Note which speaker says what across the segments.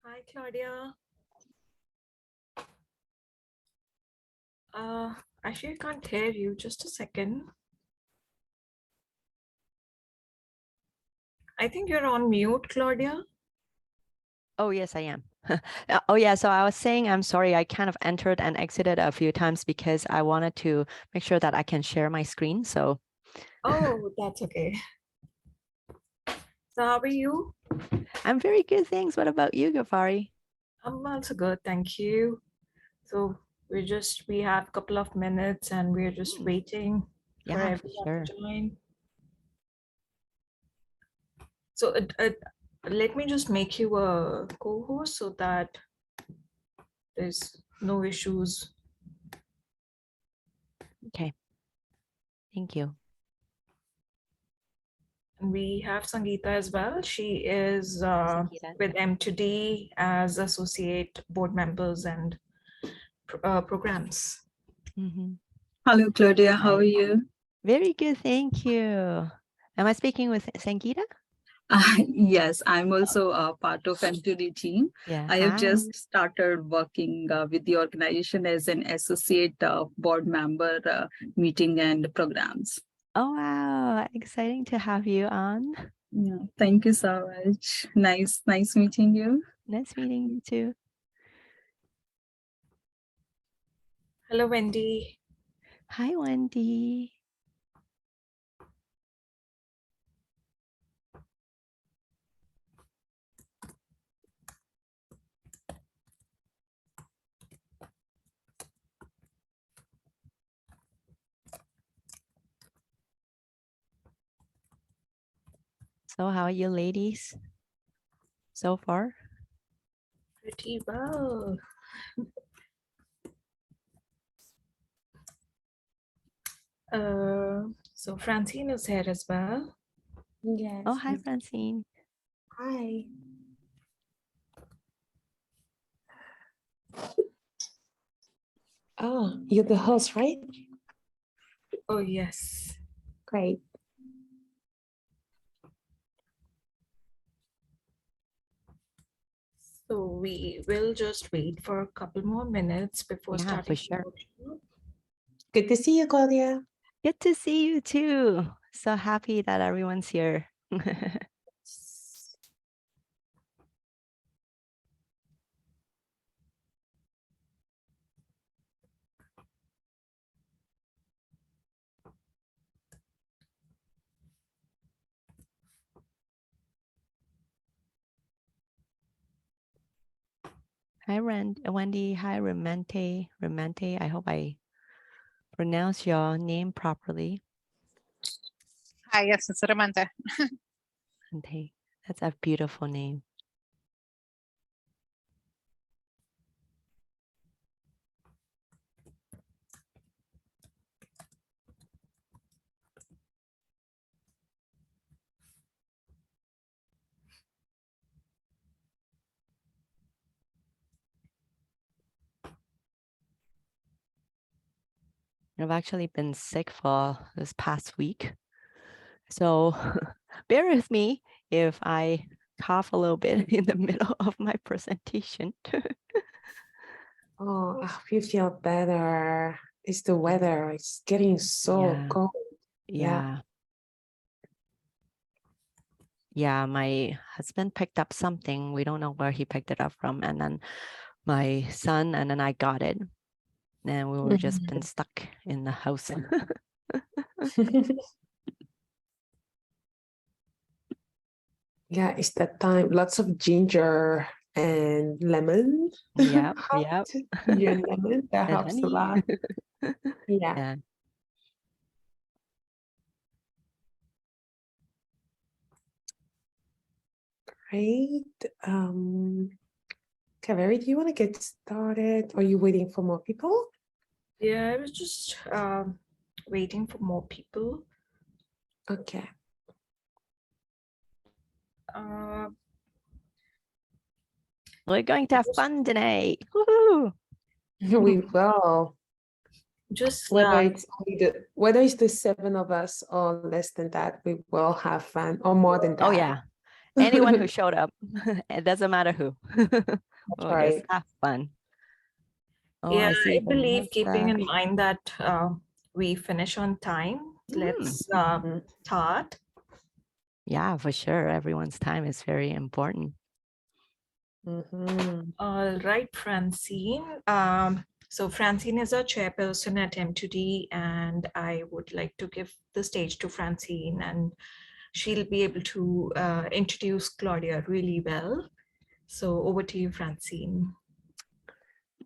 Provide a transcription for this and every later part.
Speaker 1: Hi, Claudia. Actually, I can't hear you. Just a second. I think you're on mute, Claudia.
Speaker 2: Oh, yes, I am. Oh, yeah. So I was saying, I'm sorry, I kind of entered and exited a few times because I wanted to make sure that I can share my screen. So
Speaker 1: Oh, that's okay. So how are you?
Speaker 2: I'm very good. Thanks. What about you, Gafari?
Speaker 1: I'm also good, thank you. So we have a couple of minutes and we're just waiting for
Speaker 2: Yeah, for
Speaker 1: everyone to
Speaker 2: sure.
Speaker 1: join. So let me just make you a co-host so that there's no issues.
Speaker 2: Okay. Thank you.
Speaker 1: And we have Sangeeta as well. She is
Speaker 2: Sangeeta.
Speaker 1: with M2D as associate board members and programs.
Speaker 2: Mm-hmm.
Speaker 3: Hello, Claudia. How are
Speaker 2: Right.
Speaker 3: you?
Speaker 2: Very good. Thank you. Am I speaking with Sangeeta?
Speaker 3: Yes, I'm also a part of M2D team.
Speaker 2: Yeah.
Speaker 3: I have
Speaker 2: Hi.
Speaker 3: just started working with the organization as an associate board member, meeting and programs.
Speaker 2: Oh, wow. Exciting to have you on.
Speaker 3: Yeah, thank you so much. Nice meeting you.
Speaker 2: Nice meeting you too.
Speaker 1: Hello, Wendy.
Speaker 2: Hi, Wendy. So how are you ladies so far?
Speaker 1: Pretty well. So Francine is here as well.
Speaker 4: Yes.
Speaker 2: Oh, hi, Francine.
Speaker 4: Hi. Oh, you're the host, right?
Speaker 1: Oh, yes.
Speaker 4: Great.
Speaker 1: So we will just wait for a couple more minutes before
Speaker 2: Yeah,
Speaker 1: starting.
Speaker 2: for sure.
Speaker 4: Good to see you, Claudia.
Speaker 2: Good to see you too. So happy that everyone's here. Hi, Wendy. Hi, Remente. Remente. I hope I pronounce your name properly.
Speaker 5: Hi, yes, it's Ramanta.
Speaker 2: Remente. That's a beautiful name. I've actually been sick for this past week. So bear with me if I cough a little bit in the middle of my presentation.
Speaker 4: Oh, I hope you feel better. It's the weather. It's getting so cold.
Speaker 2: Yeah. Yeah, my husband picked up something. We don't know where he picked it up from. And then my son and then I got it. And we were just been stuck in the house.
Speaker 4: Yeah, it's that time. Lots of ginger and lemon.
Speaker 2: Yep.
Speaker 4: Hot ginger and lemon. That
Speaker 2: And
Speaker 4: helps a
Speaker 2: honey.
Speaker 4: lot. Yeah.
Speaker 2: Yeah.
Speaker 4: Great. Kaveri, do you want to get started? Or are you waiting for more people?
Speaker 1: Yeah, I was just waiting for more people.
Speaker 4: Okay.
Speaker 2: We're going to have fun today. Woohoo!
Speaker 4: We will.
Speaker 1: Just
Speaker 4: Whether it's the 7 of us or less than that, we will have fun, or more than that.
Speaker 2: Oh yeah. Anyone who showed up, it doesn't matter who. We'll just
Speaker 4: right.
Speaker 2: have fun. Oh,
Speaker 1: Yeah,
Speaker 2: I see.
Speaker 1: I believe keeping in
Speaker 2: Vanessa.
Speaker 1: mind that we finish on time, let's
Speaker 4: Mhm.
Speaker 1: start.
Speaker 2: Yeah, for sure. Everyone's time is very important.
Speaker 4: Mhm.
Speaker 1: All right, Francine. So Francine is our chairperson at M2D, and I would like to give the stage to Francine, and she'll be able to introduce Claudia really well. So over to you, Francine.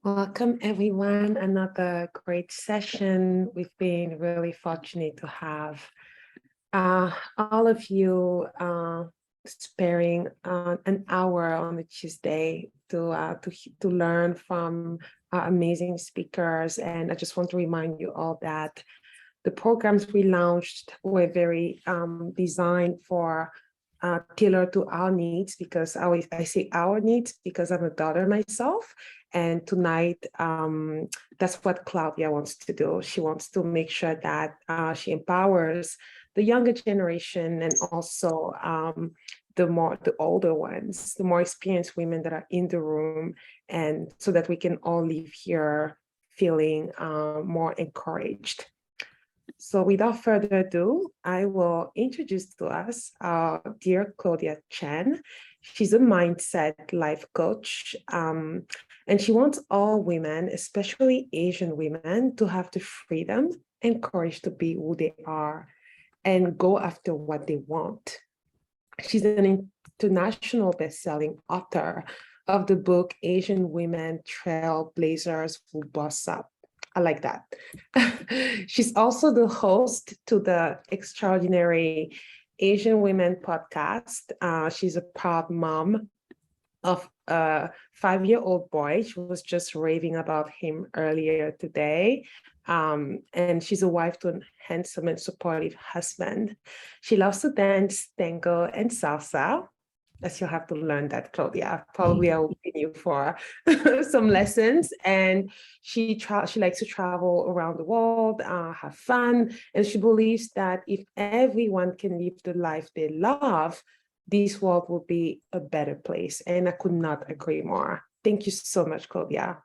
Speaker 4: Welcome, everyone. Another great session. We've been really fortunate to have all of you sparing an hour on a Tuesday to learn from our amazing speakers. And I just want to remind you all that the programs we launched were very designed for tailored to our needs, because I say our needs because I'm a daughter myself. And tonight, that's what Claudia wants to do. She wants to make sure that she empowers the younger generation, and also the older ones, the more experienced women that are in the room, and so that we can all leave here feeling more encouraged. So without further ado, I will introduce to us our dear Claudia Chan. She's a mindset life coach, and she wants all women, especially Asian women, to have the freedom and courage to be who they are and go after what they want. She's an international best-selling author of the book Asian Women Trailblazers Who Boss Up. I like that. She's also the host to the extraordinary Asian Women podcast. She's a proud mom of a 5-year-old boy. She was just raving about him earlier today. And she's a wife to a handsome and supportive husband. She loves to dance tango and salsa. As you'll have to learn that, Claudia. Probably I will pay you for some lessons. And she likes to travel around the world, have fun, and she believes that if everyone can live the life they love, this world will be a better place. And I could not agree more. Thank you so much, Claudia.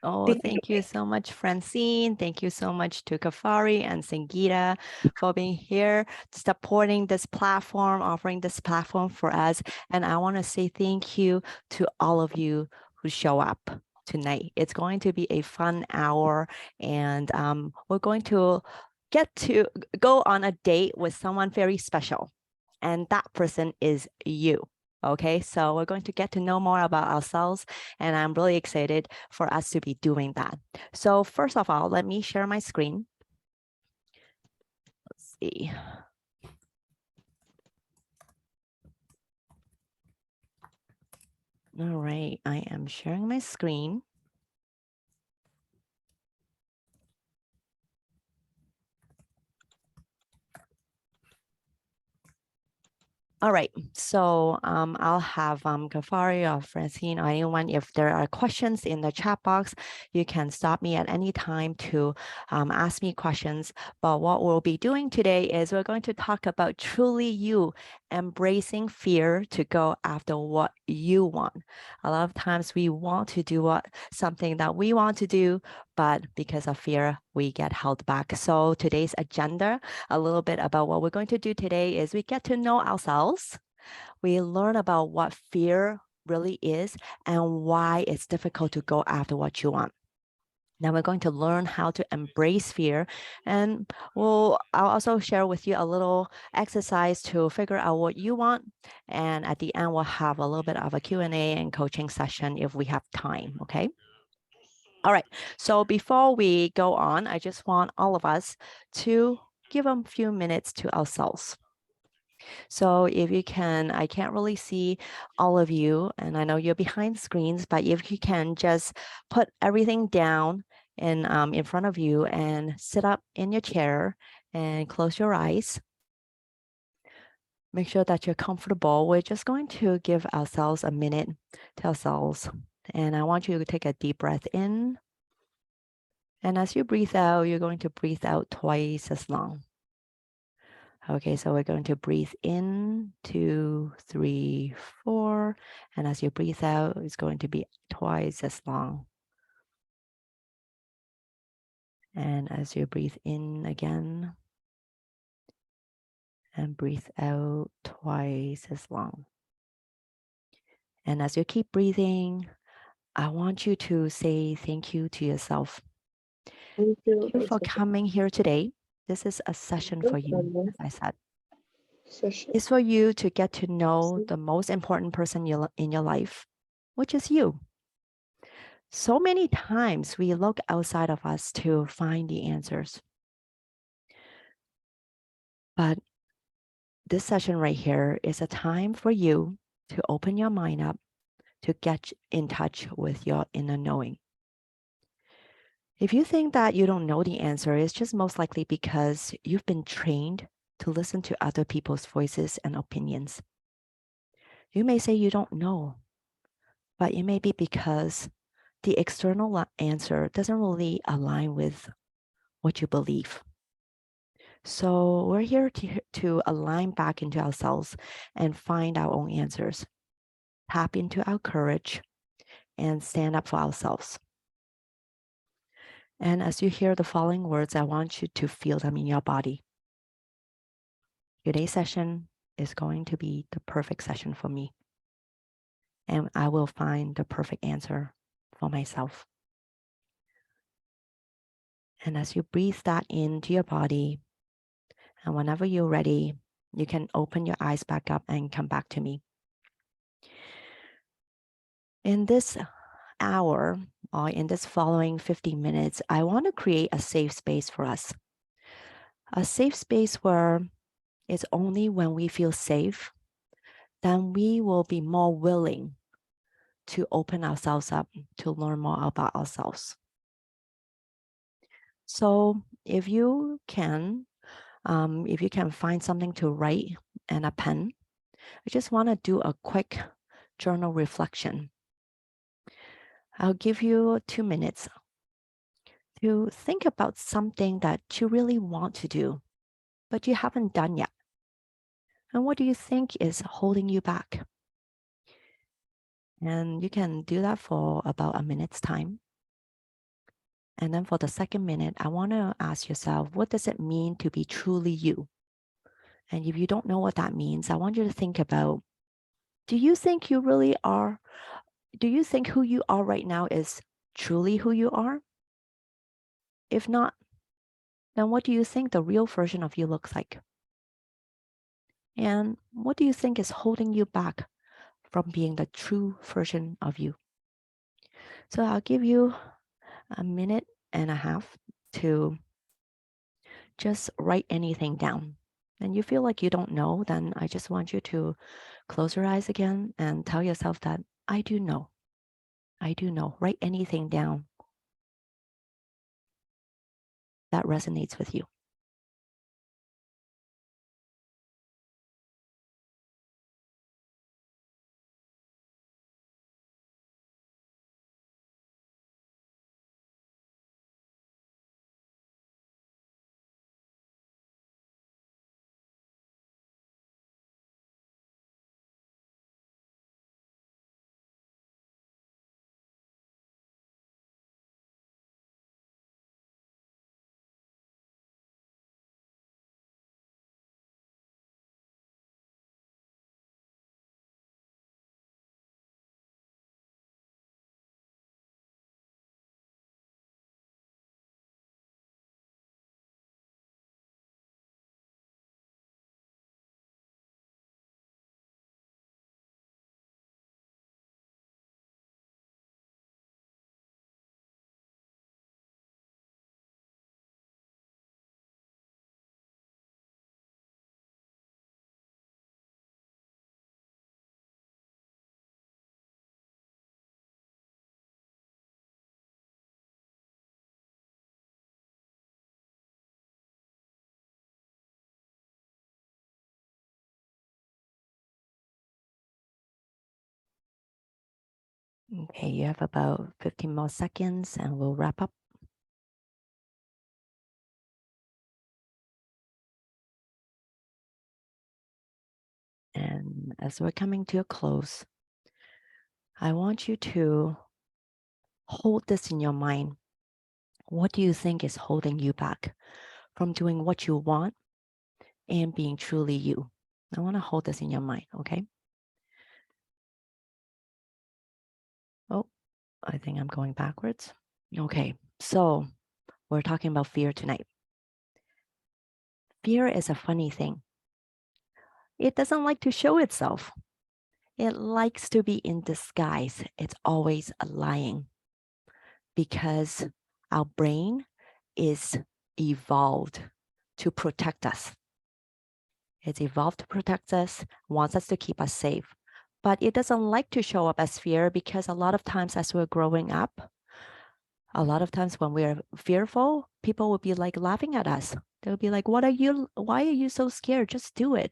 Speaker 2: Oh, thank you so much, Francine. Thank you so much to Kafari and Sangeeta for being here, supporting this platform, offering this platform for us. And I want to say thank you to all of you who show up tonight. It's going to be a fun hour, and we're going to get to go on a date with someone very special. And that person is you. Okay, so we're going to get to know more about ourselves, and I'm really excited for us to be doing that. So first of all, let me share my screen. Let's see. All right, I am sharing my screen. All right, so I'll have Kafari or Francine or anyone, if there are questions in the chat box, you can stop me at any time to ask me questions. But what we'll be doing today is we're going to talk about truly you, embracing fear to go after what you want. A lot of times we want to do something that we want to do, but because of fear, we get held back. So today's agenda, a little bit about what we're going to do today, is we get to know ourselves. We learn about what fear really is and why it's difficult to go after what you want. Now we're going to learn how to embrace fear, and I'll also share with you a little exercise to figure out what you want. And at the end, we'll have a little bit of a Q&A and coaching session if we have time, okay? All right, so before we go on, I just want all of us to give a few minutes to ourselves. So if you can, I can't really see all of you, and I know you're behind screens, but if you can just put everything down in front of you and sit up in your chair and close your eyes. Make sure that you're comfortable. We're just going to give ourselves a minute to ourselves. And I want you to take a deep breath in. And as you breathe out, you're going to breathe out twice as long. Okay, so we're going to breathe in, 2, 3, 4. And as you breathe out, it's going to be twice as long. And as you breathe in again, and breathe out twice as long. And as you keep breathing, I want you to say thank you to yourself.
Speaker 4: Thank you.
Speaker 2: Thank you for coming here today. This is a session for you, as I said. It's for you to get to know the most important person in your life, which is you. So many times we look outside of us to find the answers. But this session right here is a time for you to open your mind up to get in touch with your inner knowing. If you think that you don't know the answer, it's just most likely because you've been trained to listen to other people's voices and opinions. You may say you don't know, but it may be because the external answer doesn't really align with what you believe. So we're here to align back into ourselves and find our own answers, tap into our courage, and stand up for ourselves. And as you hear the following words, I want you to feel them in your body. Today's session is going to be the perfect session for me. And I will find the perfect answer for myself. And as you breathe that into your body, and whenever you're ready, you can open your eyes back up and come back to me. In this hour, or in this following 50 minutes, I want to create a safe space for us. A safe space where it's only when we feel safe, then we will be more willing to open ourselves up to learn more about ourselves. So if you can find something to write and a pen, I just want to do a quick journal reflection. I'll give you 2 minutes to think about something that you really want to do, but you haven't done yet. And what do you think is holding you back? And you can do that for about a minute's time. And then for the second minute, I want to ask yourself, what does it mean to be truly you? And if you don't know what that means, I want you to think about, do you think you really are? Do you think who you are right now is truly who you are? If not, then what do you think the real version of you looks like? And what do you think is holding you back from being the true version of you? So I'll give you a minute and a half to just write anything down. And you feel like you don't know, then I just want you to close your eyes again and tell yourself that I do know. I do know. Write anything down that resonates with you. Okay, you have about 15 more seconds and we'll wrap up. as we're coming to a close, I want you to hold this in your mind. What do you think is holding you back from doing what you want and being truly you? I want to hold this in your mind, okay? Oh, I think I'm going backwards. Okay, so we're talking about fear tonight. Fear is a funny thing. It doesn't like to show itself. It likes to be in disguise. It's always lying because our brain is evolved to protect us. It's evolved to protect us, wants us to keep us safe. But it doesn't like to show up as fear because a lot of times as we're growing up, a lot of times when we're fearful, people will be like laughing at us. They'll be like, why are you so scared? Just do it.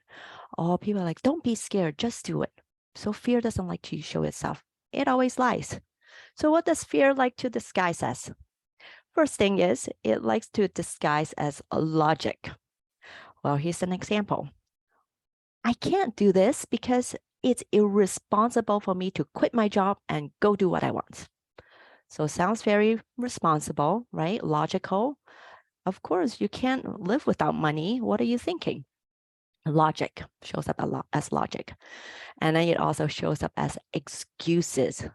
Speaker 2: Or people are like, don't be scared, just do it. So fear doesn't like to show itself. It always lies. So what does fear like to disguise as? First thing is, it likes to disguise as a logic. Well, here's an example. I can't do this because it's irresponsible for me to quit my job and go do what I want. So sounds very responsible, right? Logical. Of course, you can't live without money. What are you thinking? Logic shows up a lot as logic. And then it also shows up as excuses.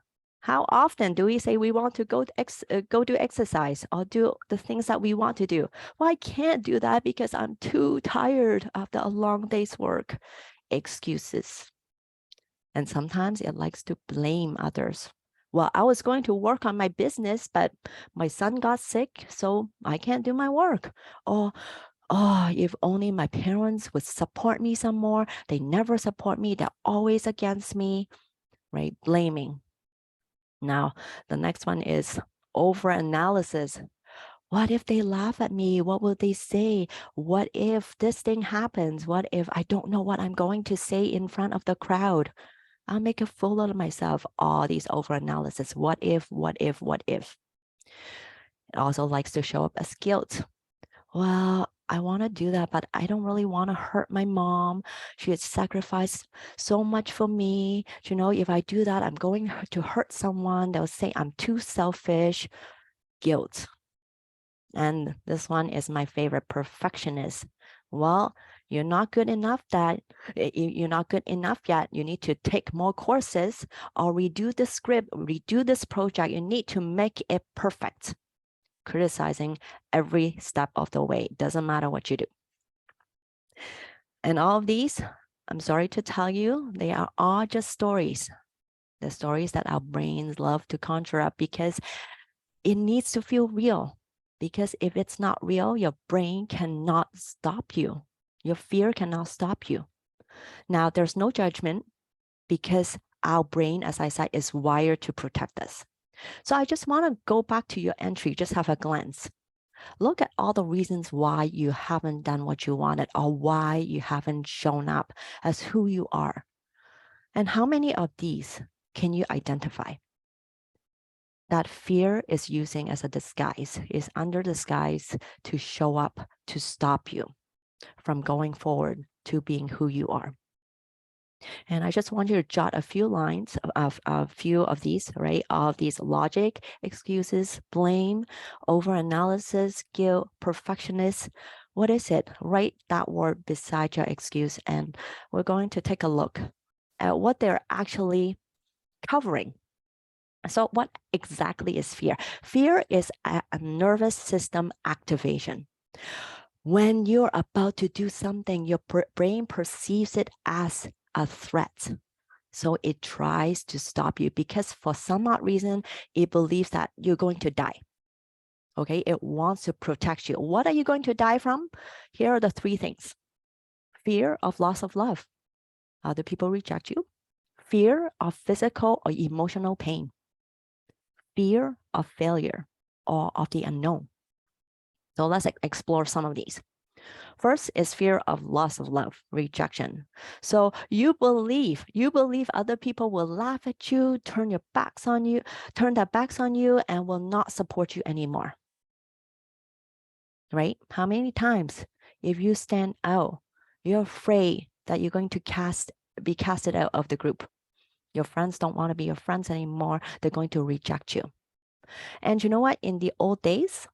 Speaker 2: How often do we say we want to go do exercise or do the things that we want to do? Well, I can't do that because I'm too tired after a long day's work. Excuses. And sometimes it likes to blame others. Well, I was going to work on my business, but my son got sick, so I can't do my work. Or, oh, if only my parents would support me some more. They never support me. They're always against me, right? Blaming. Now, the next one is overanalysis. What if they laugh at me? What will they say? What if this thing happens? What if I don't know what I'm going to say in front of the crowd? I'll make a fool out of myself. All these overanalysis. What if, what if, what if? It also likes to show up as guilt. Well, I want to do that, but I don't really want to hurt my mom. She had sacrificed so much for me. You know, if I do that, I'm going to hurt someone. They'll say I'm too selfish. Guilt. And this one is my favorite, perfectionist. Well, you're not good enough you're not good enough yet. You need to take more courses or redo the script, redo this project. You need to make it perfect. Criticizing every step of the way. Doesn't matter what you do. And all of these, I'm sorry to tell you, they are all just stories. The stories that our brains love to conjure up because it needs to feel real. Because if it's not real, your brain cannot stop you. Your fear cannot stop you. Now, there's no judgment because our brain, as I said, is wired to protect us. So I just want to go back to your entry, just have a glance. Look at all the reasons why you haven't done what you wanted or why you haven't shown up as who you are. And how many of these can you identify? That fear is using as a disguise, is under disguise to show up, to stop you from going forward to being who you are. And I just want you to jot a few lines of a few of these, right? Of these logic, excuses, blame, overanalysis, guilt, perfectionist. What is it? Write that word beside your excuse, and we're going to take a look at what they're actually covering. So what exactly is fear? Fear is a nervous system activation. When you're about to do something, your brain perceives it as a threat. So it tries to stop you because for some odd reason, it believes that you're going to die. Okay, it wants to protect you. What are you going to die from? Here are the three things. Fear of loss of love. Other people reject you. Fear of physical or emotional pain. Fear of failure or of the unknown. So let's explore some of these. First is fear of loss of love, rejection. So you believe other people will laugh at you, turn their backs on you, and will not support you anymore. Right? How many times if you stand out, you're afraid that you're going to cast be casted out of the group. Your friends don't want to be your friends anymore. They're going to reject you. And you know what? In the old days,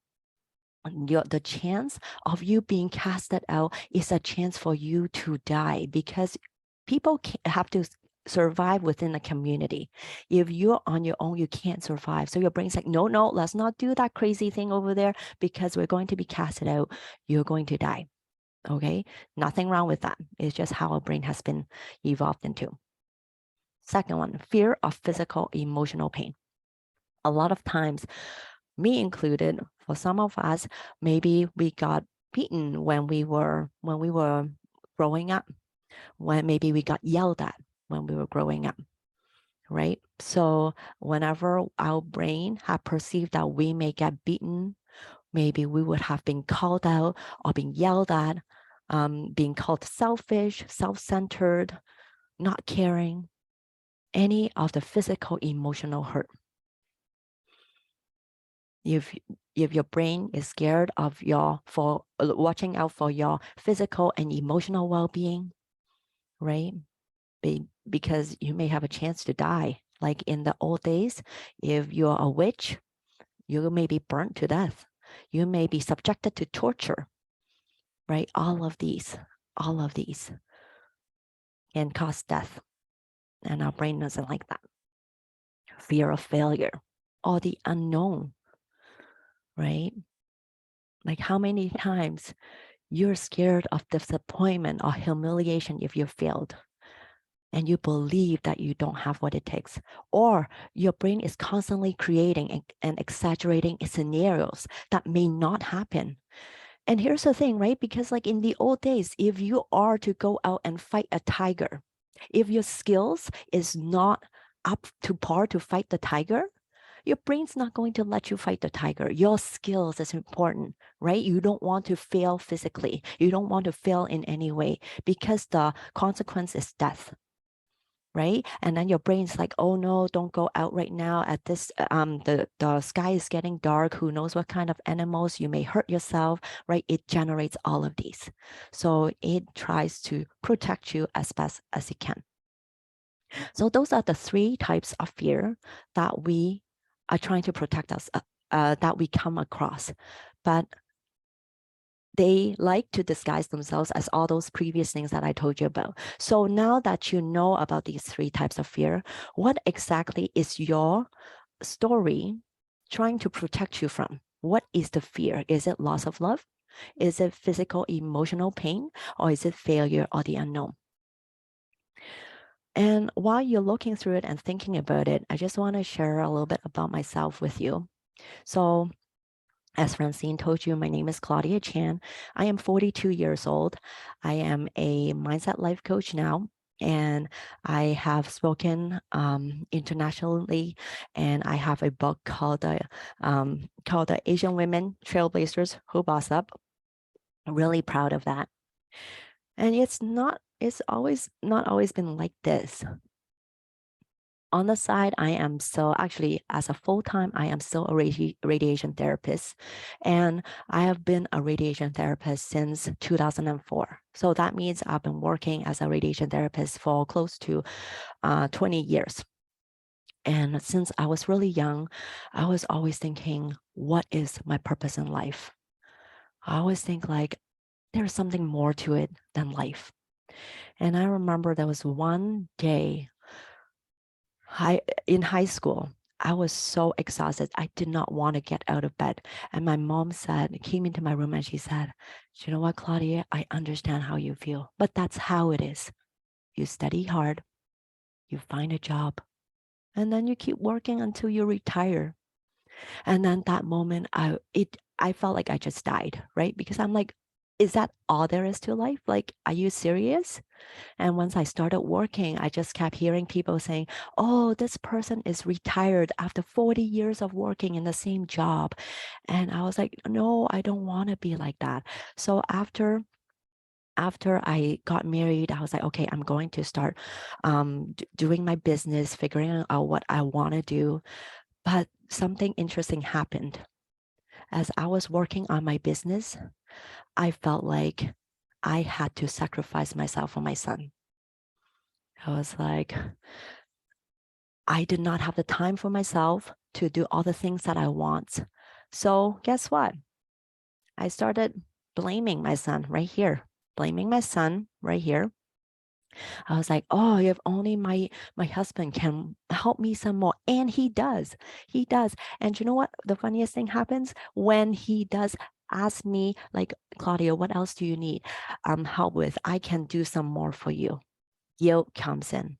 Speaker 2: the chance of you being casted out is a chance for you to die, because people have to survive within a community. If you're on your own, you can't survive. So your brain's like, no, let's not do that crazy thing over there, because we're going to be casted out. You're going to die. Okay, nothing wrong with that. It's just how our brain has been evolved into. Second one, fear of physical, emotional pain. A lot of times, me included, for some of us, maybe we got beaten when we were growing up, when maybe we got yelled at when we were growing up, right? So whenever our brain had perceived that we may get beaten, maybe we would have been called out or being yelled at, being called selfish, self-centered, not caring, any of the physical, emotional hurt. If your brain is scared of for watching out for your physical and emotional well-being, right? Because you may have a chance to die. Like in the old days, if you're a witch, you may be burnt to death. You may be subjected to torture, right? All of these can cause death. And our brain doesn't like that. Fear of failure or the unknown, right? Like how many times you're scared of disappointment or humiliation if you failed, and you believe that you don't have what it takes, or your brain is constantly creating and exaggerating scenarios that may not happen. And here's the thing, right? Because like in the old days, if you are to go out and fight a tiger, if your skills is not up to par to fight the tiger, your brain's not going to let you fight the tiger. Your skills is important, right? You don't want to fail physically. You don't want to fail in any way, because the consequence is death, right? And then your brain's like, oh no, don't go out right now at this, the sky is getting dark. Who knows what kind of animals, you may hurt yourself, right? It generates all of these. So it tries to protect you as best as it can. So those are the three types of fear that we are trying to protect us, that we come across. But they like to disguise themselves as all those previous things that I told you about. So now that you know about these three types of fear, what exactly is your story trying to protect you from? What is the fear? Is it loss of love? Is it physical, emotional pain? Or is it failure or the unknown? And while you're looking through it and thinking about it, I just want to share a little bit about myself with you. So as Francine told you, my name is Claudia Chan. I am 42 years old. I am a mindset life coach now, and I have spoken internationally, and I have a book called the Asian Women Trailblazers Who Boss Up. I'm really proud of that. And it's always not always been like this. On the side, I am still actually, as a full-time, I am still a radiation therapist, and I have been a radiation therapist since 2004. So that means I've been working as a radiation therapist for close to 20 years. And since I was really young, I was always thinking, what is my purpose in life? I always think like there's something more to it than life. And I remember there was one day in high school, I was so exhausted. I did not want to get out of bed. And my mom came into my room and she said, you know what, Claudia, I understand how you feel, but that's how it is. You study hard, you find a job, and then you keep working until you retire. And then that moment, I felt like I just died, right? Because I'm like, is that all there is to life? Like, are you serious? And once I started working, I just kept hearing people saying, oh, this person is retired after 40 years of working in the same job. And I was like, no, I don't want to be like that. So after I got married, I was like, okay, I'm going to start doing my business, figuring out what I want to do. But something interesting happened. As I was working on my business, I felt like I had to sacrifice myself for my son. I was like, I did not have the time for myself to do all the things that I want. So guess what? I started blaming my son right here, blaming my son right here. I was like, oh, if only my husband can help me some more. And he does. He does. And you know what? The funniest thing happens when he does ask me, like, Claudia, what else do you need help with? I can do some more for you. Guilt comes in.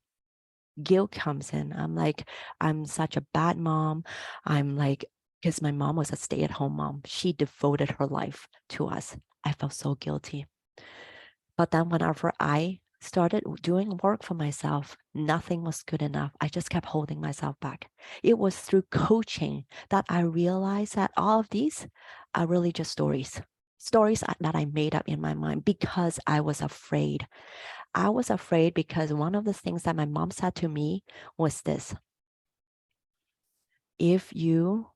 Speaker 2: Guilt comes in. I'm like, I'm such a bad mom. I'm like, because my mom was a stay-at-home mom. She devoted her life to us. I felt so guilty. But then whenever I started doing work for myself, nothing was good enough. I just kept holding myself back. It was through coaching that I realized that all of these are really just stories. Stories that I made up in my mind because I was afraid. I was afraid because one of the things that my mom said to me was this: if you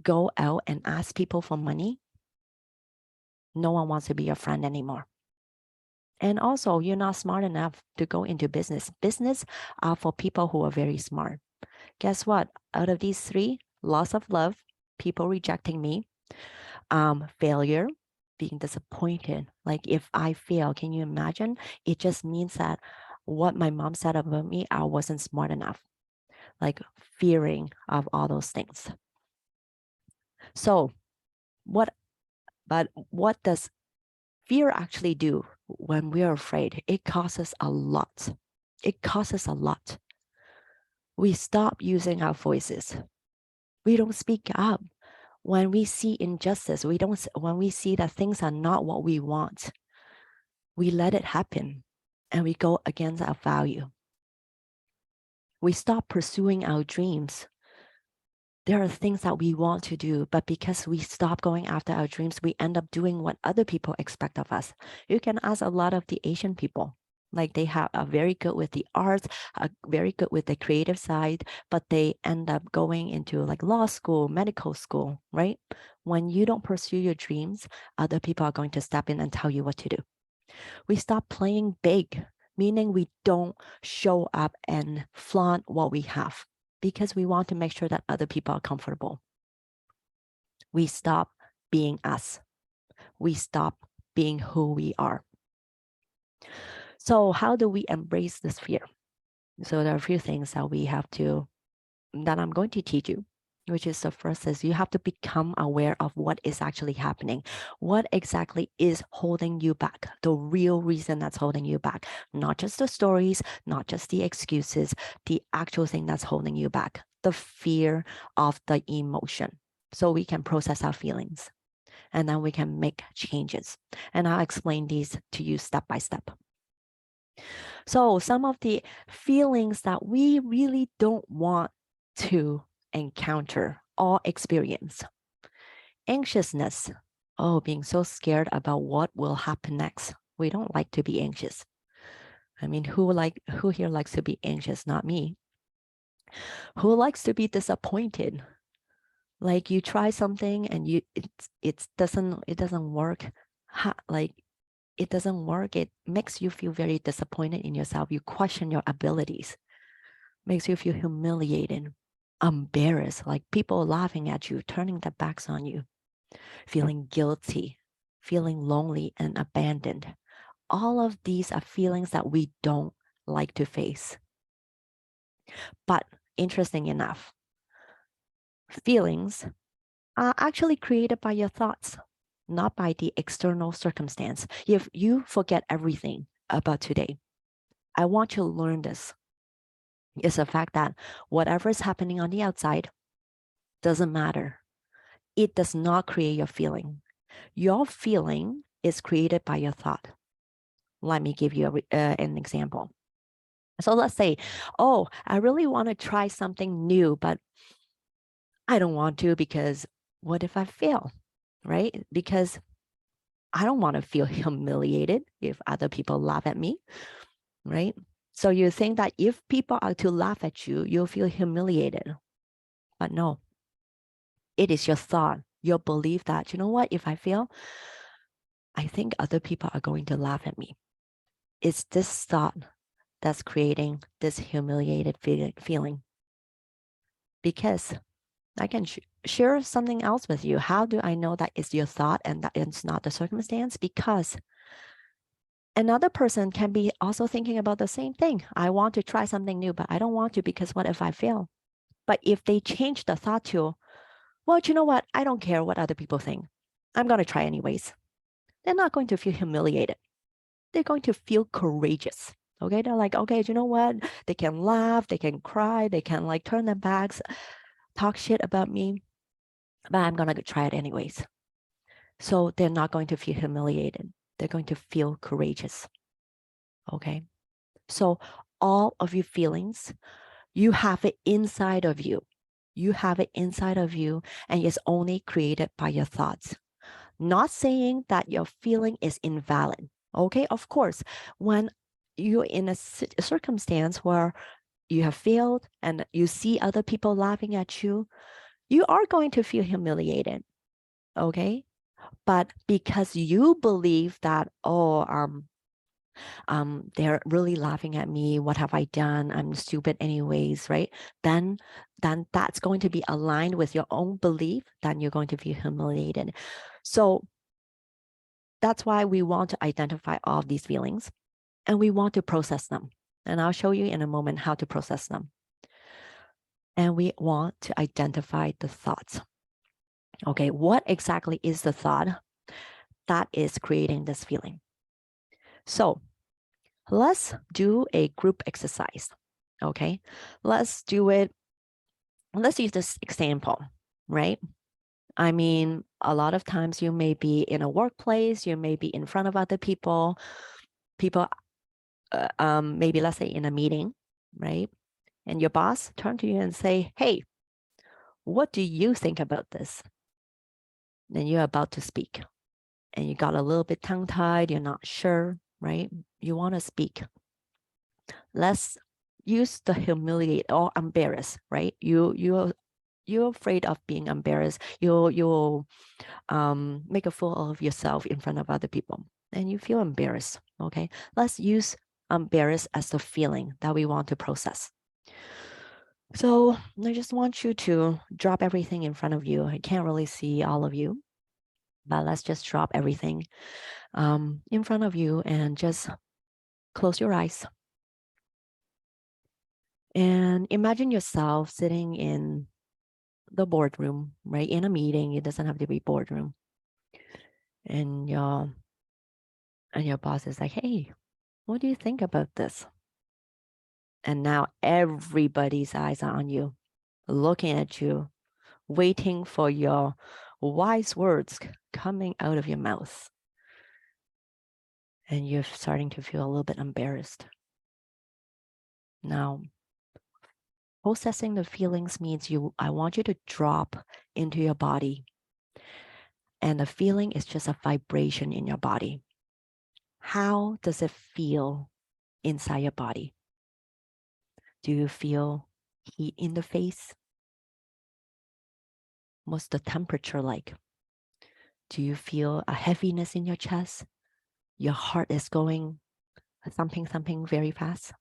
Speaker 2: go out and ask people for money, no one wants to be your friend anymore. And also, you're not smart enough to go into business. Business are for people who are very smart. Guess what? Out of these three, loss of love, people rejecting me, failure, being disappointed. Like if I fail, can you imagine? It just means that what my mom said about me, I wasn't smart enough. Like fearing of all those things. So what does fear actually do when we are afraid? It costs us a lot. It costs us a lot. We stop using our voices. We don't speak up. When we see injustice, when we see that things are not what we want, we let it happen and we go against our value. We stop pursuing our dreams. There are things that we want to do, but because we stop going after our dreams, we end up doing what other people expect of us. You can ask a lot of the Asian people. Like they have a very good with the arts, very good with the creative side, but they end up going into like law school, medical school, right? When you don't pursue your dreams, other people are going to step in and tell you what to do. We stop playing big, meaning we don't show up and flaunt what we have because we want to make sure that other people are comfortable. We stop being us. We stop being who we are. So how do we embrace this fear? So there are a few things that I'm going to teach you, which is the first is you have to become aware of what is actually happening. What exactly is holding you back? The real reason that's holding you back, not just the stories, not just the excuses, the actual thing that's holding you back, the fear of the emotion. So we can process our feelings and then we can make changes. And I'll explain these to you step by step. So some of the feelings that we really don't want to encounter or experience. Anxiousness. Oh, being so scared about what will happen next. We don't like to be anxious. I mean, who here likes to be anxious? Not me. Who likes to be disappointed? Like you try something and it doesn't work. Like it doesn't work. It makes you feel very disappointed in yourself. You question your abilities. Makes you feel humiliated, embarrassed, like people laughing at you, turning their backs on you, feeling guilty, feeling lonely and abandoned. All of these are feelings that we don't like to face. But interesting enough, feelings are actually created by your thoughts, not by the external circumstance. If you forget everything about today, I want you to learn this. It's the fact that whatever is happening on the outside doesn't matter. It does not create your feeling. Your feeling is created by your thought. Let me give you an example. So let's say, oh, I really want to try something new, but I don't want to because what if I fail, right? Because I don't want to feel humiliated if other people laugh at me, right? So you think that if people are to laugh at you, you'll feel humiliated. But no, it is your thought, your belief that, you know what, if I fail, I think other people are going to laugh at me. It's this thought that's creating this humiliated feeling. Because I can share something else with you. How do I know that it's your thought and that it's not the circumstance? Because another person can be also thinking about the same thing. I want to try something new, but I don't want to because what if I fail? But if they change the thought to, well, you know what? I don't care what other people think. I'm going to try anyways. They're not going to feel humiliated. They're going to feel courageous. Okay. They're like, okay, you know what? They can laugh, they can cry, they can like turn their backs, talk shit about me, but I'm going to try it anyways. So they're not going to feel humiliated. They're going to feel courageous. Okay. So all of your feelings, you have it inside of you. You have it inside of you, and it's only created by your thoughts. Not saying that your feeling is invalid. Okay, of course, when you're in a circumstance where you have failed and you see other people laughing at you, you are going to feel humiliated. Okay, but because you believe that, they're really laughing at me. What have I done? I'm stupid anyways, right? Then that's going to be aligned with your own belief. Then you're going to feel humiliated. So that's why we want to identify all of these feelings and we want to process them. And I'll show you in a moment how to process them. And we want to identify the thoughts. Okay, what exactly is the thought that is creating this feeling? So let's do a group exercise. Okay, let's do it. Let's use this example, right? I mean, a lot of times you may be in a workplace, you may be in front of other people, maybe let's say in a meeting, right? And your boss turn to you and say, hey, what do you think about this? Then you're about to speak and you got a little bit tongue tied, you're not sure, right? You want to speak. Let's use the humiliate or embarrass, right? You're afraid of being embarrassed. You'll make a fool of yourself in front of other people and you feel embarrassed. Okay, let's use embarrassed as the feeling that we want to process. So I just want you to drop everything in front of you. I can't really see all of you, but let's just drop everything in front of you and just close your eyes. And imagine yourself sitting in the boardroom, right? In a meeting. It doesn't have to be boardroom. And your boss is like, hey, what do you think about this? And now everybody's eyes are on you, looking at you, waiting for your wise words coming out of your mouth. And you're starting to feel a little bit embarrassed. Now, processing the feelings means I want you to drop into your body. And the feeling is just a vibration in your body. How does it feel inside your body? Do you feel heat in the face? What's the temperature like? Do you feel a heaviness in your chest? Your heart is going thumping very fast?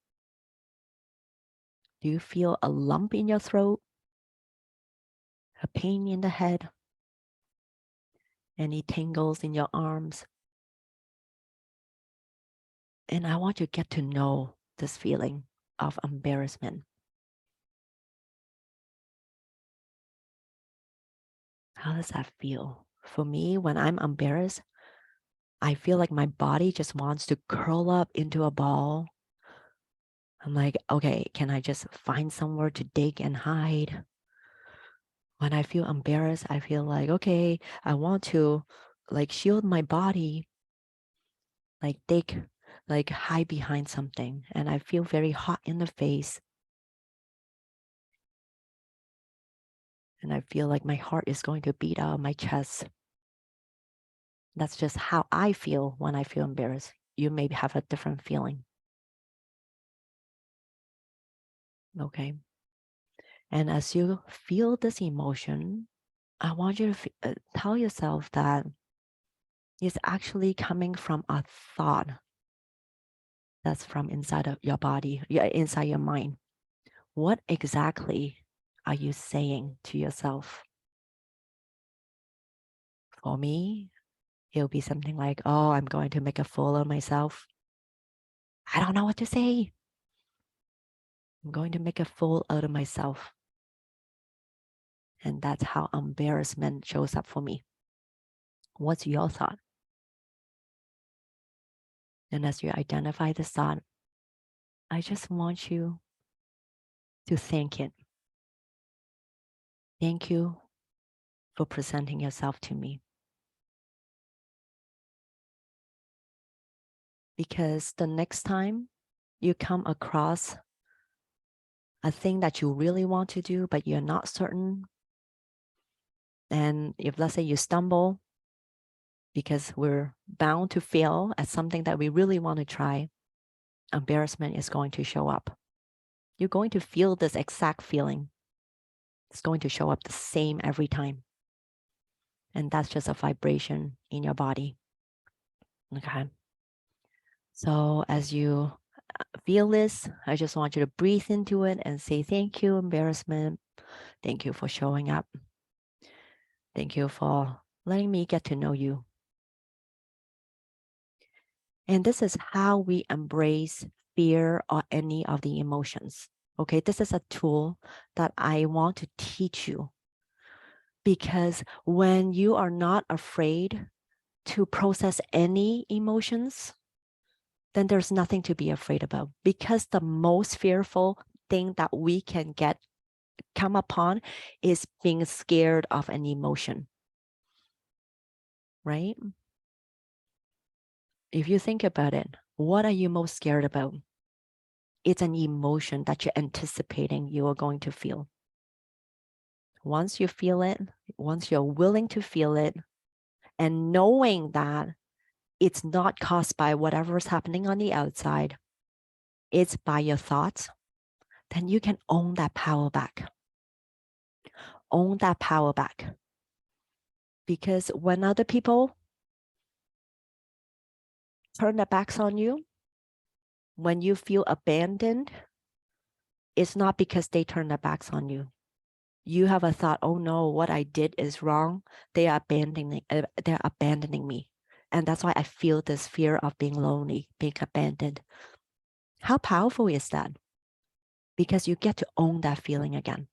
Speaker 2: Do you feel a lump in your throat? A pain in the head? Any tingles in your arms? And I want you to get to know this feeling of embarrassment. How does that feel? For me, when I'm embarrassed, I feel like my body just wants to curl up into a ball. I'm like, okay, can I just find somewhere to dig and hide? When I feel embarrassed, I feel like, okay, I want to like shield my body, like dig, like hide behind something. And I feel very hot in the face. And I feel like my heart is going to beat out of my chest. That's just how I feel when I feel embarrassed. You may have a different feeling. Okay. And as you feel this emotion, I want you to tell yourself that it's actually coming from a thought. That's from inside of your body, inside your mind. What exactly are you saying to yourself? For me, it'll be something like, oh, I'm going to make a fool of myself. I don't know what to say. I'm going to make a fool out of myself. And that's how embarrassment shows up for me. What's your thought? And as you identify this thought, I just want you to thank it. Thank you for presenting yourself to me. Because the next time you come across a thing that you really want to do, but you're not certain, and if let's say you stumble, because we're bound to fail at something that we really want to try, embarrassment is going to show up. You're going to feel this exact feeling. It's going to show up the same every time. And that's just a vibration in your body. Okay. So as you feel this, I just want you to breathe into it and say, thank you, embarrassment. Thank you for showing up. Thank you for letting me get to know you. And this is how we embrace fear or any of the emotions. Okay, this is a tool that I want to teach you, because when you are not afraid to process any emotions, then there's nothing to be afraid about, because the most fearful thing that we can come upon is being scared of an emotion, right? If you think about it, what are you most scared about? It's an emotion that you're anticipating you are going to feel. Once you feel it, once you're willing to feel it, and knowing that it's not caused by whatever is happening on the outside, it's by your thoughts, then you can own that power back. Own that power back. Because when other people turn their backs on you, when you feel abandoned, it's not because they turn their backs on you. You have a thought, oh no, what I did is wrong. They're abandoning me. And that's why I feel this fear of being lonely, being abandoned. How powerful is that? Because you get to own that feeling again.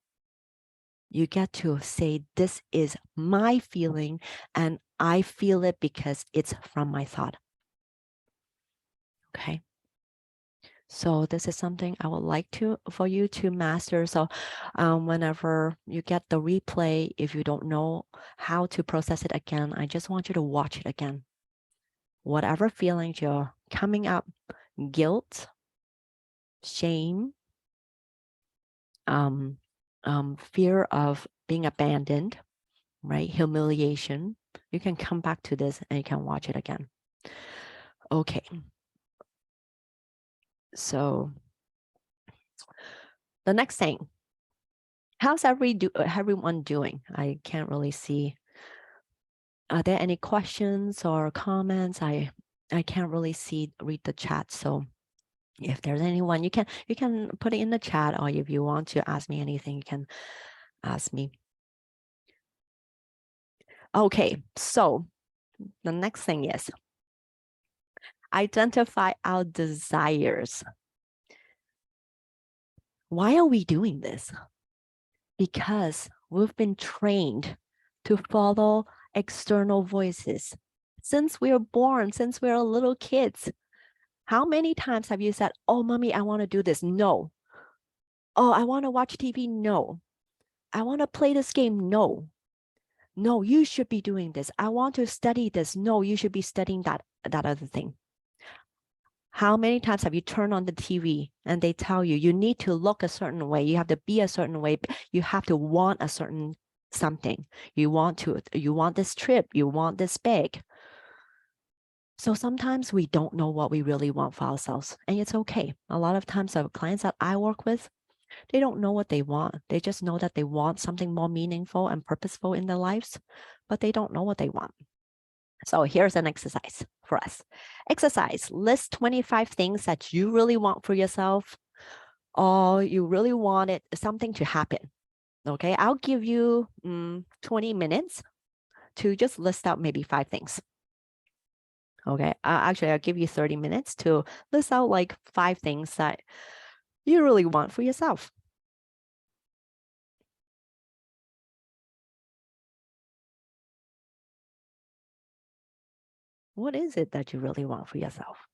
Speaker 2: You get to say, this is my feeling, and I feel it because it's from my thought. Okay. So this is something I would like for you to master. So whenever you get the replay, if you don't know how to process it again, I just want you to watch it again. Whatever feelings you're coming up, guilt, shame, fear of being abandoned, right? Humiliation. You can come back to this and you can watch it again. Okay. So the next thing, how's everyone doing? I can't really see. Are there any questions or comments? I can't really read the chat. So if there's anyone, you can put it in the chat, or if you want to ask me anything, you can ask me. Okay, so the next thing is identify our desires. Why are we doing this? Because we've been trained to follow external voices since we were born, since we were little kids. How many times have you said, oh, mommy, I want to do this? No. Oh, I want to watch TV? No. I want to play this game? No. No, you should be doing this. I want to study this. No, you should be studying that other thing. How many times have you turned on the TV and they tell you, you need to look a certain way, you have to be a certain way, you have to want a certain something. You want this trip, you want this bag. So sometimes we don't know what we really want for ourselves, and it's okay. A lot of times the clients that I work with, they don't know what they want. They just know that they want something more meaningful and purposeful in their lives, but they don't know what they want. So here's an exercise for us. Exercise, list 25 things that you really want for yourself, or you really wanted something to happen. Okay, I'll give you 20 minutes to just list out maybe 5 things. Okay, actually, I'll give you 30 minutes to list out like 5 things that you really want for yourself. What is it that you really want for yourself?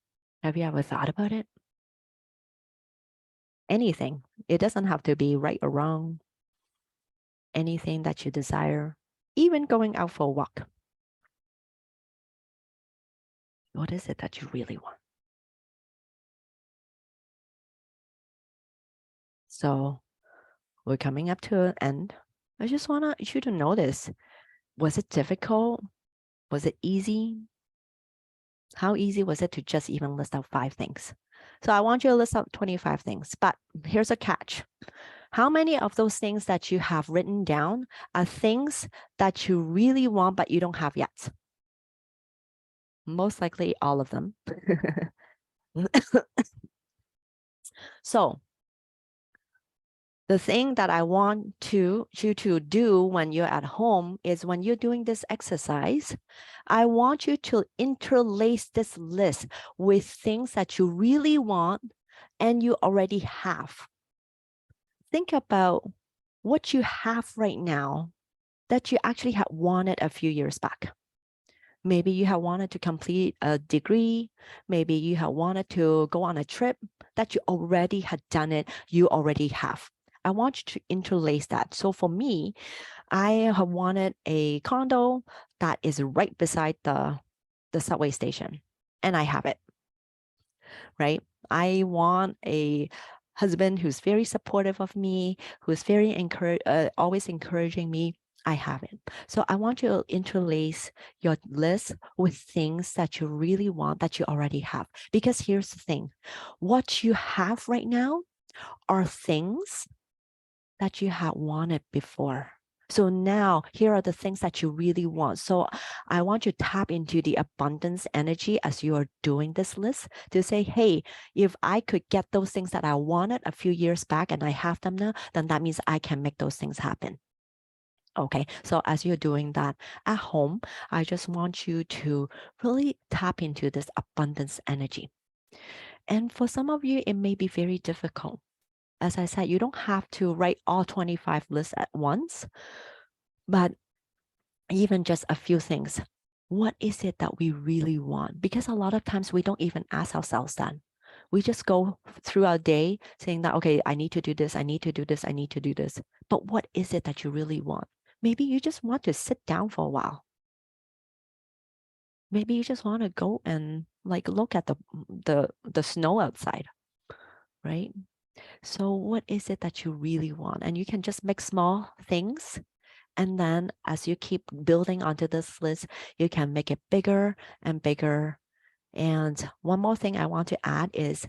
Speaker 2: Have you ever thought about it? Anything. It doesn't have to be right or wrong. Anything that you desire, even going out for a walk. What is it that you really want? So we're coming up to an end. I just want you to notice, was it difficult? Was it easy? How easy was it to just even list out 5 things? So I want you to list out 25 things, but here's a catch. How many of those things that you have written down are things that you really want, but you don't have yet? Most likely all of them. So the thing that I want you to do when you're at home is when you're doing this exercise, I want you to interlace this list with things that you really want and you already have. Think about what you have right now that you actually had wanted a few years back. Maybe you have wanted to complete a degree. Maybe you have wanted to go on a trip that you already had done it. You already have. I want you to interlace that. So for me, I have wanted a condo that is right beside the subway station, and I have it, right? I want a husband who's very supportive of me, who's very always encouraging me. I have it. So I want you to interlace your list with things that you really want that you already have. Because here's the thing, what you have right now are things that you had wanted before. So now here are the things that you really want. So I want you to tap into the abundance energy as you are doing this list to say, hey, if I could get those things that I wanted a few years back and I have them now, then that means I can make those things happen. Okay, so as you're doing that at home, I just want you to really tap into this abundance energy. And for some of you, it may be very difficult. As I said, you don't have to write all 25 lists at once, but even just a few things. What is it that we really want? Because a lot of times we don't even ask ourselves that. We just go through our day saying that, okay, I need to do this, I need to do this, I need to do this. But what is it that you really want? Maybe you just want to sit down for a while. Maybe you just want to go and like look at the snow outside, right? So what is it that you really want? And you can just make small things. And then as you keep building onto this list, you can make it bigger and bigger. And one more thing I want to add is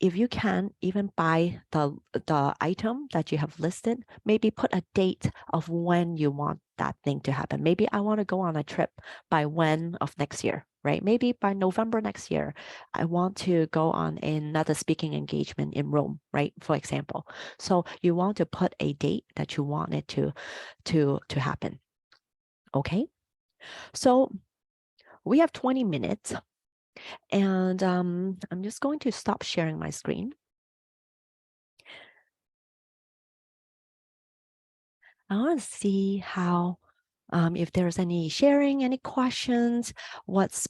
Speaker 2: if you can even buy the item that you have listed, maybe put a date of when you want that thing to happen. Maybe I want to go on a trip by when of next year, right? Maybe by November next year, I want to go on another speaking engagement in Rome, right? For example. So you want to put a date that you want it to happen. Okay. So we have 20 minutes and I'm just going to stop sharing my screen. I want to see how, if there's any sharing, any questions, what's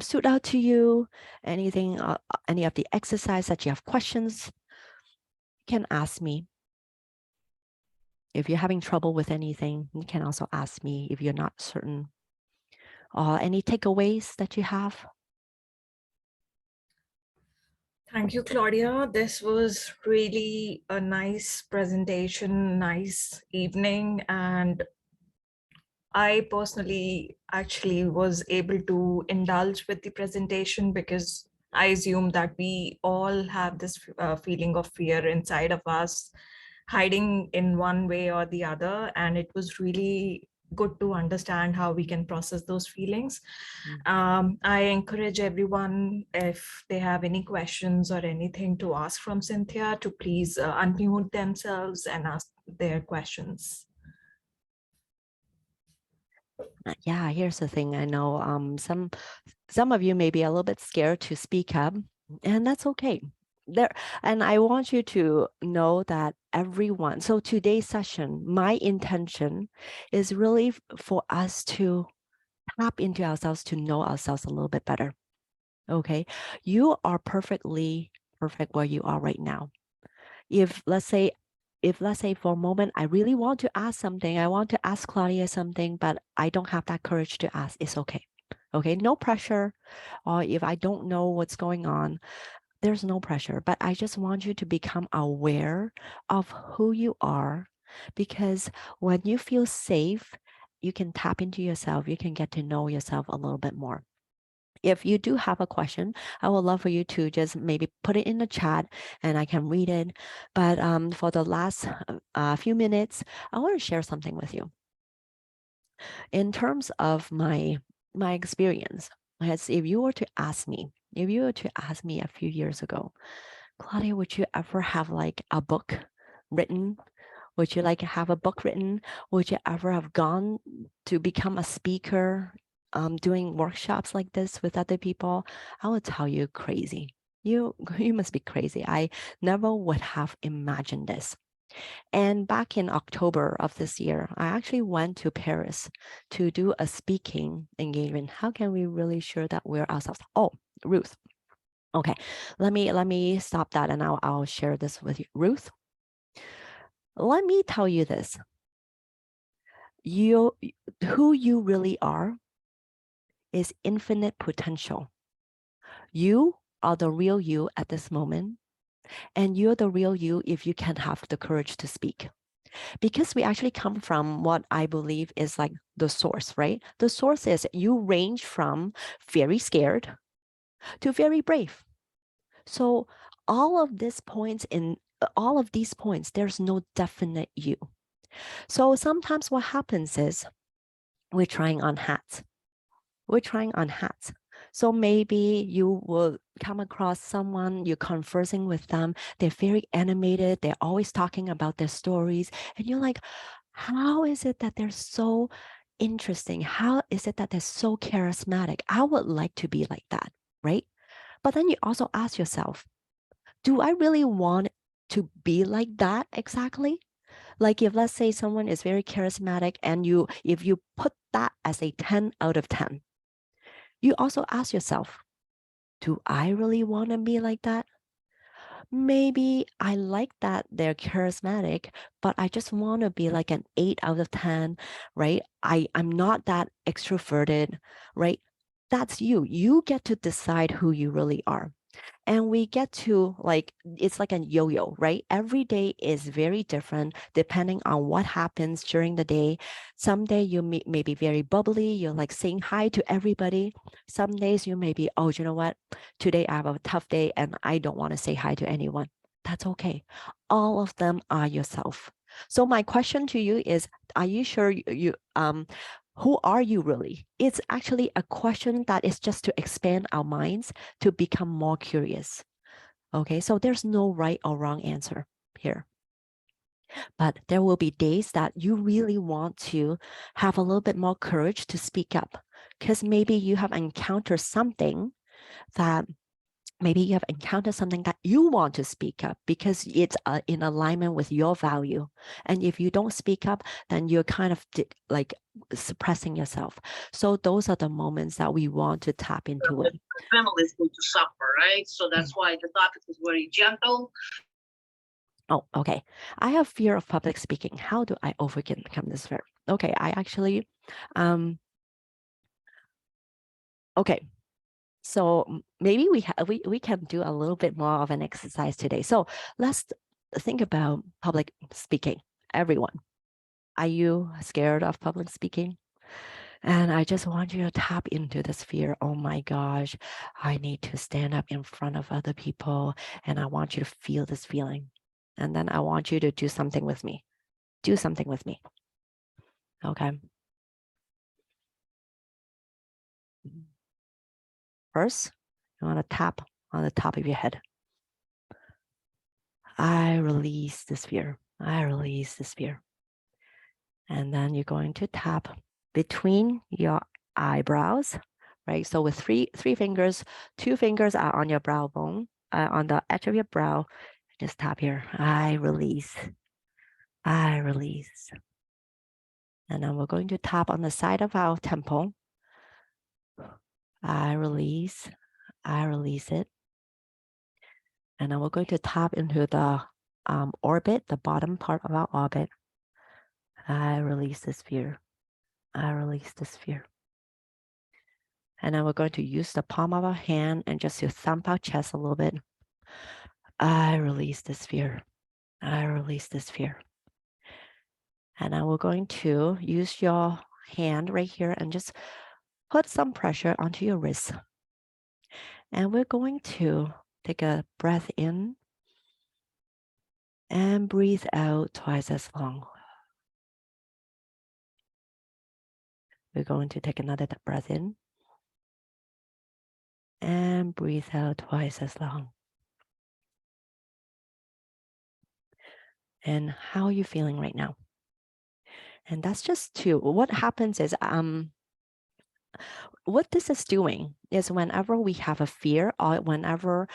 Speaker 2: stood out to you, anything, any of the exercise that you have questions, you can ask me. If you're having trouble with anything, you can also ask me if you're not certain. Any takeaways that you have?
Speaker 1: Thank you, Claudia. This was really a nice presentation, nice evening, and I personally actually was able to indulge with the presentation because I assume that we all have this feeling of fear inside of us, hiding in one way or the other. And it was really good to understand how we can process those feelings.
Speaker 2: Mm.
Speaker 1: I encourage everyone, if they have any questions or anything to ask from Cynthia, to please unmute themselves and ask their questions.
Speaker 2: Yeah, here's the thing. I know some of you may be a little bit scared to speak up, and that's okay. There, and I want you to know that everyone. So today's session, my intention is really for us to tap into ourselves, to know ourselves a little bit better. Okay, you are perfectly perfect where you are right now. If let's say for a moment I really want to ask something, I want to ask Claudia something, but I don't have that courage to ask, it's okay. Okay, no pressure. Or if I don't know what's going on, there's no pressure. But I just want you to become aware of who you are, because when you feel safe, you can tap into yourself, you can get to know yourself a little bit more. If you do have a question, I would love for you to just maybe put it in the chat and I can read it. But for the last few minutes, I want to share something with you. In terms of my experience, as if you were to ask me, a few years ago, Claudia, would you ever have like a book written? Would you like to have a book written? Would you ever have gone to become a speaker, doing workshops like this with other people? I would tell you crazy. You must be crazy. I never would have imagined this. And back in October of this year, I actually went to Paris to do a speaking engagement. How can we really sure that we're ourselves? Oh, Ruth. Okay, let me stop that and I'll share this with you. Ruth, let me tell you this. Who you really are is infinite potential. You are the real you at this moment, and you're the real you if you can have the courage to speak. Because we actually come from what I believe is like the source, right? The source is you range from very scared to very brave. So all of these points, there's no definite you. So sometimes what happens is we're trying on hats. So maybe you will come across someone, you're conversing with them, they're very animated, they're always talking about their stories, and you're like, how is it that they're so interesting? How is it that they're so charismatic? I would like to be like that, right? But then you also ask yourself, do I really want to be like that exactly? Like if let's say someone is very charismatic and if you put that as a 10 out of 10, you also ask yourself, do I really want to be like that? Maybe I like that they're charismatic, but I just want to be like an 8 out of 10, right? I'm not that extroverted, right? That's you. You get to decide who you really are. And we get to like, it's like a yo-yo, right? Every day is very different depending on what happens during the day. Some day you may be very bubbly, you're like saying hi to everybody. Some days you may be, oh, you know what? Today I have a tough day and I don't want to say hi to anyone. That's okay. All of them are yourself. So my question to you is, are you sure who are you really? It's actually a question that is just to expand our minds to become more curious. Okay, so there's no right or wrong answer here. But there will be days that you really want to have a little bit more courage to speak up, because maybe you have encountered something that you want to speak up because it's in alignment with your value. And if you don't speak up, then you're kind of like suppressing yourself. So those are the moments that we want to tap into it.
Speaker 6: Family is going to suffer, right? So that's why the topic is very gentle.
Speaker 2: Oh, okay. I have fear of public speaking. How do I overcome this fear? Okay, I actually, okay. So maybe we can do a little bit more of an exercise today. So let's think about public speaking. Everyone, are you scared of public speaking? And I just want you to tap into this fear. Oh my gosh, I need to stand up in front of other people, and I want you to feel this feeling. And then I want you to do something with me. Do something with me. Okay. First, you want to tap on the top of your head. I release this fear. I release this fear. And then you're going to tap between your eyebrows, right? So with three fingers, 2 fingers are on your brow bone, on the edge of your brow. Just tap here. I release. I release. And then we're going to tap on the side of our temple. I release. I release it. And then we're going to tap into the orbit, the bottom part of our orbit. I release this fear. I release this fear. And then we're going to use the palm of our hand and just to thump our chest a little bit. I release this fear. I release this fear. And then we're going to use your hand right here and just put some pressure onto your wrist. And we're going to take a breath in and breathe out twice as long. We're going to take another breath in and breathe out twice as long. And how are you feeling right now? And that's just 2. What happens is, what this is doing is whenever we have a fear or whenever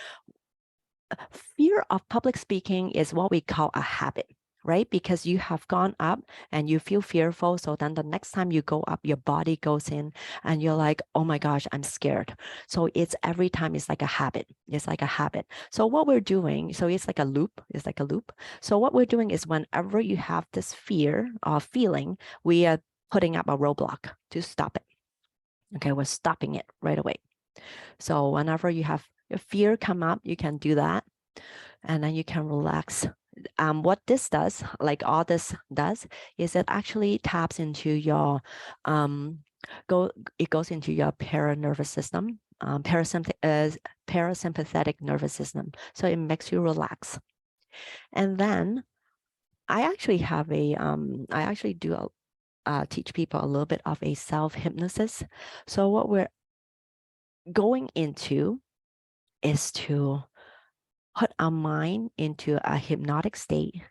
Speaker 2: fear of public speaking is what we call a habit, right? Because you have gone up and you feel fearful. So then the next time you go up, your body goes in and you're like, oh my gosh, I'm scared. So it's every time it's like a habit. It's like a habit. So what we're doing, so it's like a loop. It's like a loop. So what we're doing is whenever you have this fear or feeling, we are putting up a roadblock to stop it. Okay, we're stopping it right away. So whenever you have a fear come up, you can do that. And then you can relax. What this does, like all this does, is it actually taps into your, it goes into your paranervous system, parasympathetic nervous system. So it makes you relax. And then I actually have I actually do teach people a little bit of a self-hypnosis. So what we're going into is to put our mind into a hypnotic state,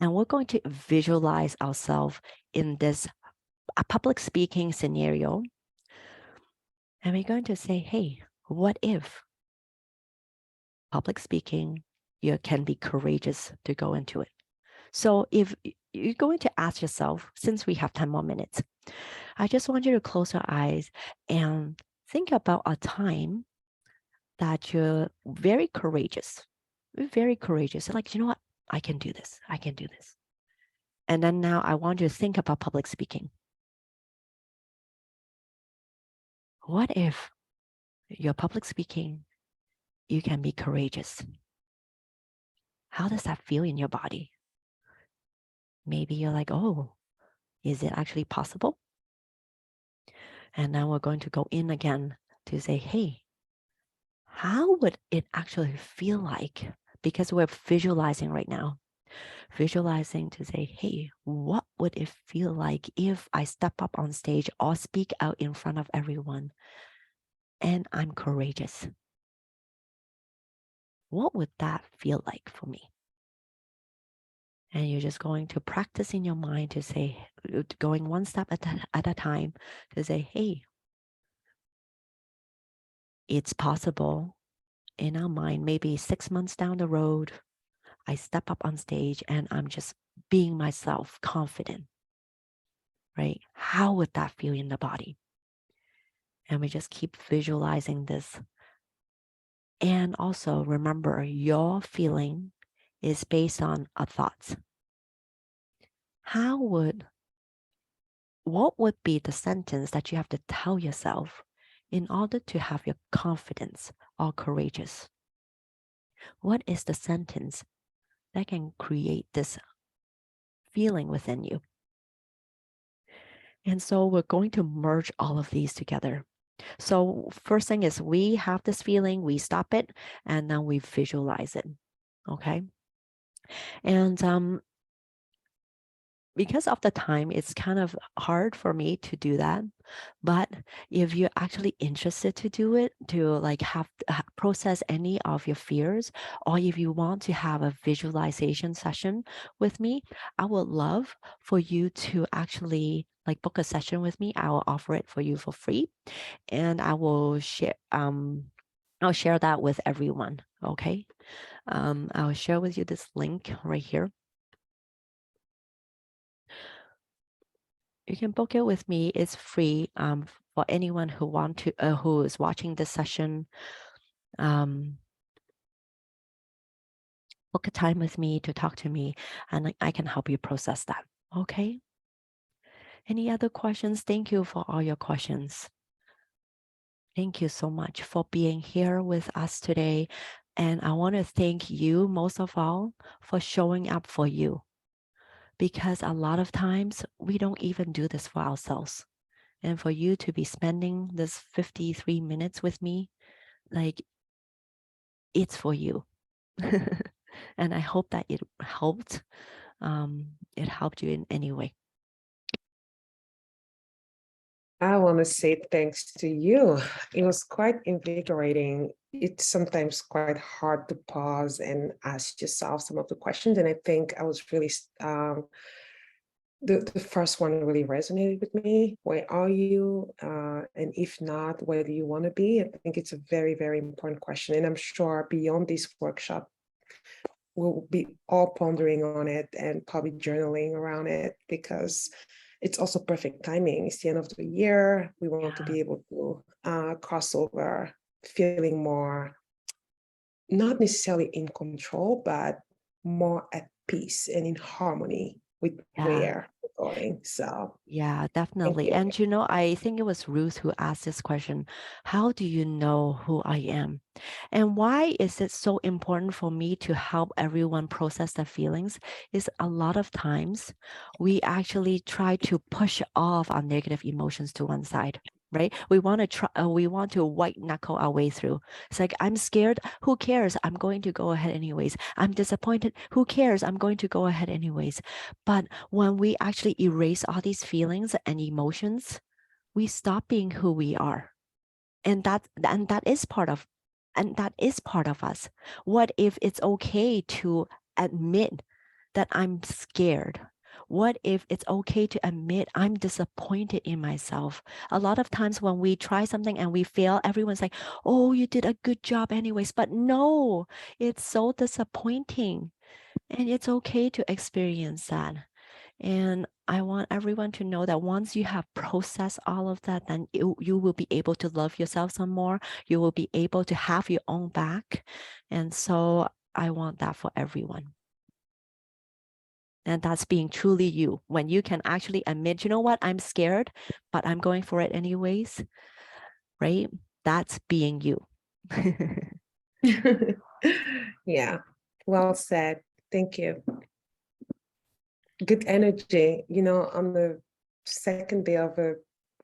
Speaker 2: and we're going to visualize ourselves in this public speaking scenario. And we're going to say, hey, what if public speaking, you can be courageous to go into it. So if you're going to ask yourself, since we have 10 more minutes, I just want you to close your eyes and think about a time that you're very courageous. Very courageous. Like, you know what? I can do this. I can do this. And then now I want you to think about public speaking. What if you're public speaking, you can be courageous? How does that feel in your body? Maybe you're like, oh, is it actually possible? And now we're going to go in again to say, hey, how would it actually feel like? Because we're visualizing right now. Visualizing to say, hey, what would it feel like if I step up on stage or speak out in front of everyone and I'm courageous? What would that feel like for me? And you're just going to practice in your mind to say, going one step at a time to say, hey, it's possible in our mind, maybe 6 months down the road, I step up on stage and I'm just being myself, confident, right? How would that feel in the body? And we just keep visualizing this. And also remember, your feeling is based on a thought. What would be the sentence that you have to tell yourself in order to have your confidence or courageous? What is the sentence that can create this feeling within you? And so we're going to merge all of these together. So first thing is we have this feeling, we stop it, and then we visualize it. Okay. And because of the time, it's kind of hard for me to do that. But if you're actually interested to do it, to like process any of your fears, or if you want to have a visualization session with me, I would love for you to actually like book a session with me. I will offer it for you for free, and I will share. I'll share that with everyone. Okay. I'll share with you this link right here. You can book it with me. It's free for anyone who who is watching this session. Book a time with me to talk to me, and I can help you process that. Okay. Any other questions? Thank you for all your questions. Thank you so much for being here with us today. And I want to thank you most of all for showing up for you, because a lot of times we don't even do this for ourselves. And for you to be spending this 53 minutes with me, like, it's for you. And I hope that it helped. It helped you in any way.
Speaker 4: I want to say thanks to you. It was quite invigorating. It's sometimes quite hard to pause and ask yourself some of the questions. And I think I was really, the first one really resonated with me. Where are you? And if not, where do you want to be? I think it's a very, very important question. And I'm sure beyond this workshop, we'll be all pondering on it and probably journaling around it, because it's also perfect timing. It's the end of the year. We want to be able to cross over feeling more, not necessarily in control, but more at peace and in harmony with where we're going. So
Speaker 2: Yeah,
Speaker 4: thank
Speaker 2: definitely.
Speaker 4: you.
Speaker 2: And I think it was Ruth who asked this question. How do you know who I am? And why is it so important for me to help everyone process their feelings? Is a lot of times we actually try to push off our negative emotions to one side. Right? We want to try, we want to white knuckle our way through. It's like, I'm scared. Who cares? I'm going to go ahead anyways. I'm disappointed. Who cares? I'm going to go ahead anyways. But when we actually erase all these feelings and emotions, we stop being who we are. And that is part of us. What if it's okay to admit that I'm scared? What if it's okay to admit I'm disappointed in myself? A lot of times when we try something and we fail, everyone's like, oh, you did a good job anyways. But no, it's so disappointing. And it's okay to experience that. And I want everyone to know that once you have processed all of that, then you will be able to love yourself some more. You will be able to have your own back. And so I want that for everyone. And that's being truly you. When you can actually admit, you know what, I'm scared, but I'm going for it anyways, right? That's being you.
Speaker 4: Yeah, well said. Thank you. Good energy, on the second day of a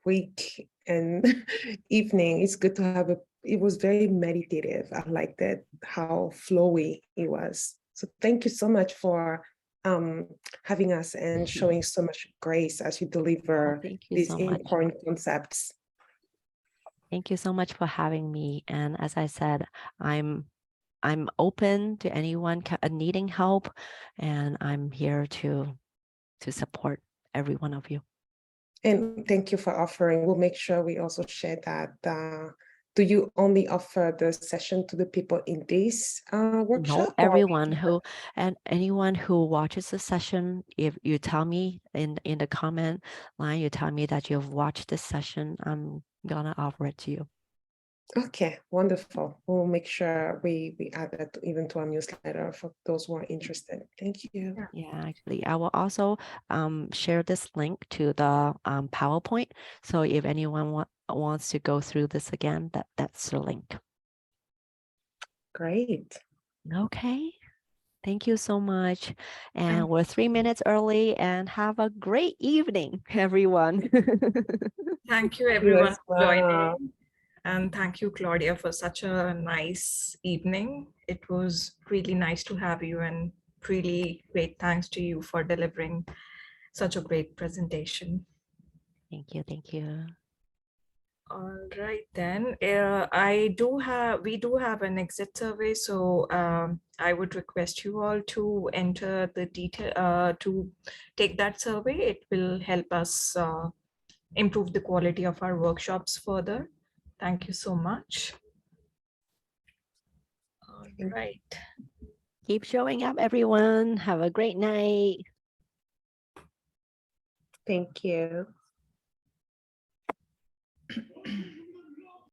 Speaker 4: week and evening. It's good to have it was very meditative. I liked it, how flowy it was. So thank you so much for having us and showing so much grace as you deliver
Speaker 2: Thank you
Speaker 4: these
Speaker 2: so much.
Speaker 4: important concepts.
Speaker 2: Thank you so much for having me. And as I said, I'm open to anyone needing help, and I'm here to support every one of you.
Speaker 4: And thank you for offering. We'll make sure we also share that. Do you only offer the session to the people in this workshop?
Speaker 2: No, everyone who and anyone who watches the session, if you tell me in the comment line, you tell me that you've watched this session, I'm gonna offer it to you.
Speaker 4: Okay, wonderful. We'll make sure we add that even to our newsletter for those who are interested. Thank you.
Speaker 2: Yeah, actually, I will also share this link to the PowerPoint. So if anyone wants to go through this again, that's the link.
Speaker 4: Great.
Speaker 2: Okay. Thank you so much. And we're 3 minutes early, and have a great evening, everyone.
Speaker 1: Thank you,
Speaker 4: You
Speaker 1: everyone,
Speaker 4: as
Speaker 1: for
Speaker 4: well.
Speaker 1: joining. And thank you, Claudia, for such a nice evening. It was really nice to have you, and really great thanks to you for delivering such a great presentation.
Speaker 2: Thank you. Thank you.
Speaker 1: All right, then we do have an exit survey, so I would request you all to enter the detail to take that survey. It will help us improve the quality of our workshops further. Thank you so much. All right.
Speaker 2: Keep showing up, everyone. Have a great night.
Speaker 4: Thank you.